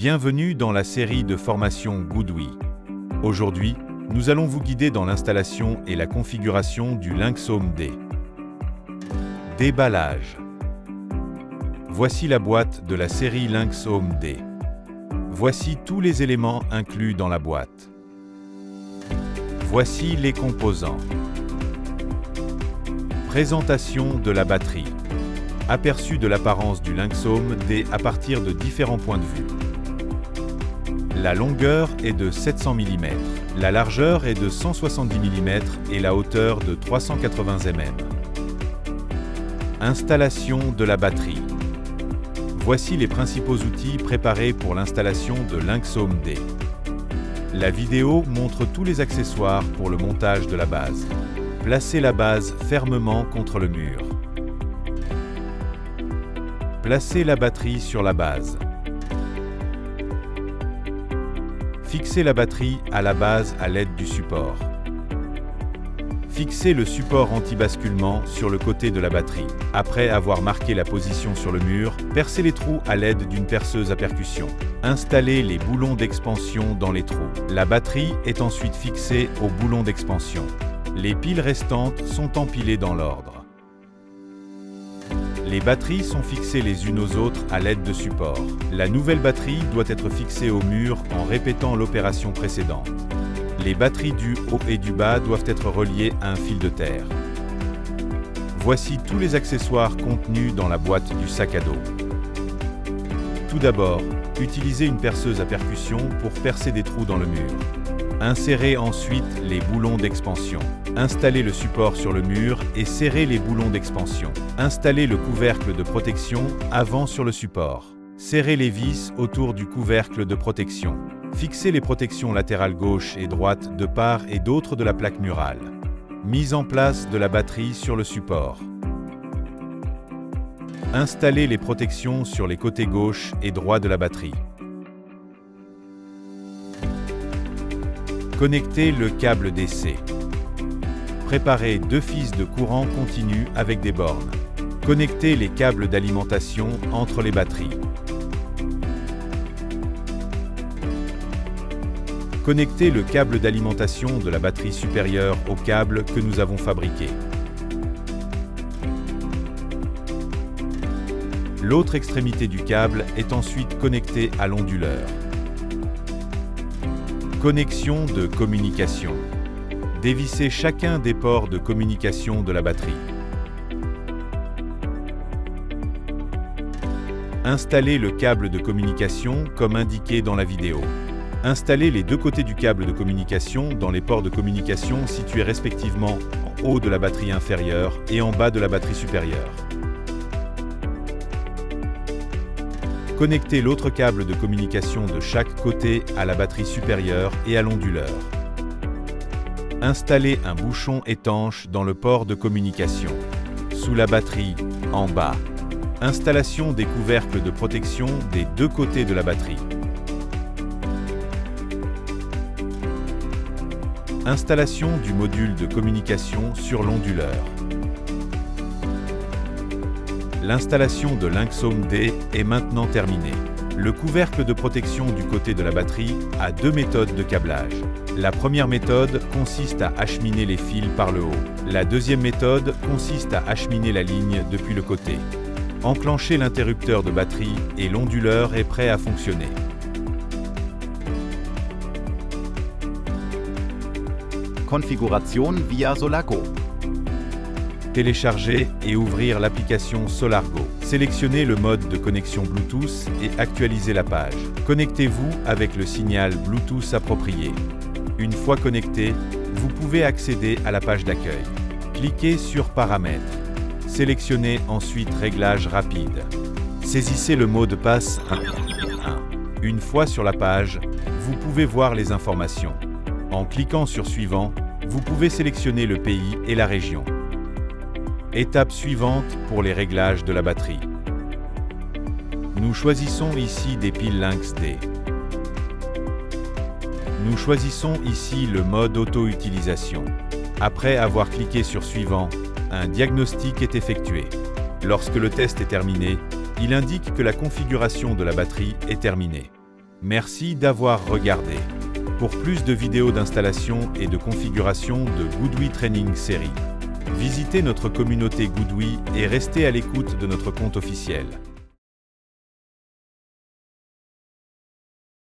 Bienvenue dans la série de formation GoodWe. Aujourd'hui, nous allons vous guider dans l'installation et la configuration du Lynx Home D. Déballage. Voici la boîte de la série Lynx Home D. Voici tous les éléments inclus dans la boîte. Voici les composants. Présentation de la batterie. Aperçu de l'apparence du Lynx Home D à partir de différents points de vue. La longueur est de 700 mm, la largeur est de 170 mm et la hauteur de 380 mm. Installation de la batterie. Voici les principaux outils préparés pour l'installation de Lynx Home D. La vidéo montre tous les accessoires pour le montage de la base. Placez la base fermement contre le mur. Placez la batterie sur la base. Fixez la batterie à la base à l'aide du support. Fixez le support anti-basculement sur le côté de la batterie. Après avoir marqué la position sur le mur, percez les trous à l'aide d'une perceuse à percussion. Installez les boulons d'expansion dans les trous. La batterie est ensuite fixée aux boulons d'expansion. Les piles restantes sont empilées dans l'ordre. Les batteries sont fixées les unes aux autres à l'aide de supports. La nouvelle batterie doit être fixée au mur en répétant l'opération précédente. Les batteries du haut et du bas doivent être reliées à un fil de terre. Voici tous les accessoires contenus dans la boîte du sac à dos. Tout d'abord, utilisez une perceuse à percussion pour percer des trous dans le mur. Insérez ensuite les boulons d'expansion. Installez le support sur le mur et serrez les boulons d'expansion. Installez le couvercle de protection avant sur le support. Serrez les vis autour du couvercle de protection. Fixez les protections latérales gauche et droite de part et d'autre de la plaque murale. Mise en place de la batterie sur le support. Installez les protections sur les côtés gauche et droit de la batterie. Connectez le câble DC. Préparez 2 fils de courant continu avec des bornes. Connectez les câbles d'alimentation entre les batteries. Connectez le câble d'alimentation de la batterie supérieure au câble que nous avons fabriqué. L'autre extrémité du câble est ensuite connectée à l'onduleur. Connexion de communication. Dévissez chacun des ports de communication de la batterie. Installez le câble de communication comme indiqué dans la vidéo. Installez les 2 côtés du câble de communication dans les ports de communication situés respectivement en haut de la batterie inférieure et en bas de la batterie supérieure. Connectez l'autre câble de communication de chaque côté à la batterie supérieure et à l'onduleur. Installez un bouchon étanche dans le port de communication. Sous la batterie, en bas. Installation des couvercles de protection des 2 côtés de la batterie. Installation du module de communication sur l'onduleur. L'installation de Lynx Home D est maintenant terminée. Le couvercle de protection du côté de la batterie a 2 méthodes de câblage. La première méthode consiste à acheminer les fils par le haut. La deuxième méthode consiste à acheminer la ligne depuis le côté. Enclenchez l'interrupteur de batterie et l'onduleur est prêt à fonctionner. Configuration via Solargo. Télécharger et ouvrir l'application Solargo. Sélectionnez le mode de connexion Bluetooth et actualisez la page. Connectez-vous avec le signal Bluetooth approprié. Une fois connecté, vous pouvez accéder à la page d'accueil. Cliquez sur Paramètres. Sélectionnez ensuite Réglages rapides. Saisissez le mot de passe 1. Une fois sur la page, vous pouvez voir les informations. En cliquant sur Suivant, vous pouvez sélectionner le pays et la région. Étape suivante pour les réglages de la batterie. Nous choisissons ici des piles Lynx D. Nous choisissons ici le mode auto-utilisation. Après avoir cliqué sur Suivant, un diagnostic est effectué. Lorsque le test est terminé, il indique que la configuration de la batterie est terminée. Merci d'avoir regardé. Pour plus de vidéos d'installation et de configuration de GoodWe Training Série, visitez notre communauté GoodWe et restez à l'écoute de notre compte officiel.